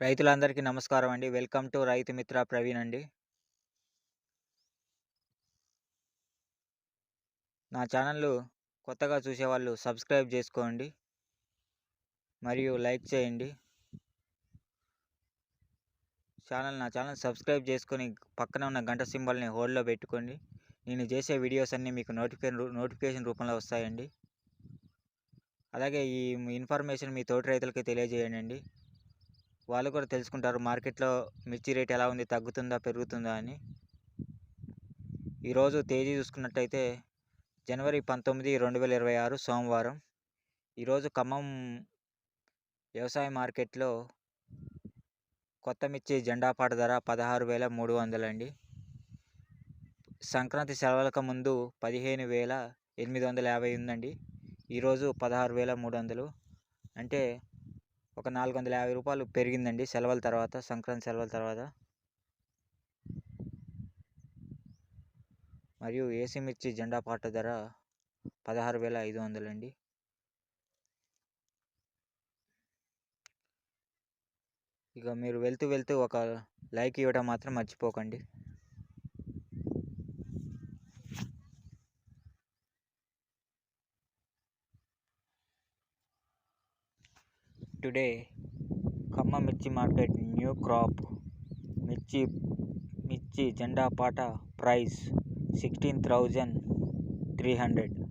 రైతులందరికీ నమస్కారం అండి. వెల్కమ్ టు రైతు మిత్ర ప్రవీణ్ అండి. నా ఛానల్‌లు కొత్తగా చూసేవాళ్ళు సబ్స్క్రైబ్ చేసుకోండి. మరియు లైక్ చేయండి. నా ఛానల్ సబ్స్క్రైబ్ చేసుకొని పక్కన ఉన్న గంట సింబల్‌ని హోల్డ్‌లో పెట్టుకోండి. నేను చేసే వీడియోస్ అన్నీ మీకు నోటిఫికేషన్ రూపంలో వస్తాయండి. అలాగే ఈ ఇన్ఫర్మేషన్ మీ తోటి రైతులకి తెలియజేయండి. వాళ్ళు కూడా తెలుసుకుంటారు మార్కెట్‌లో మిర్చి రేట్ ఎలా ఉంది, తగ్గుతుందా, పెరుగుతుందా అని. ఈరోజు తేదీ చూసుకున్నట్టయితే జనవరి 19, 2026 సోమవారం. ఈరోజు ఖమ్మం వ్యవసాయ మార్కెట్‌లో కొత్త మిర్చి జెండాపాట ధర 16,300 అండి. సంక్రాంతి సెలవులకు ముందు 15,850 ఉందండి. ఈరోజు 16,300 అంటే ఒక రూ. 450 పెరిగిందండి సెలవుల తర్వాత, సంక్రాంతి సెలవుల తర్వాత. మరియు ఏసీ మిర్చి జెండాపాట ధర 16,500 అండి. ఇక మీరు వెళ్తూ ఒక లైక్ ఇవ్వడం మాత్రం మర్చిపోకండి. టుడే ఖమ్మం మిర్చి మార్కెట్ న్యూ క్రాప్ మిర్చి జెండాపాట ప్రైస్ 16,300.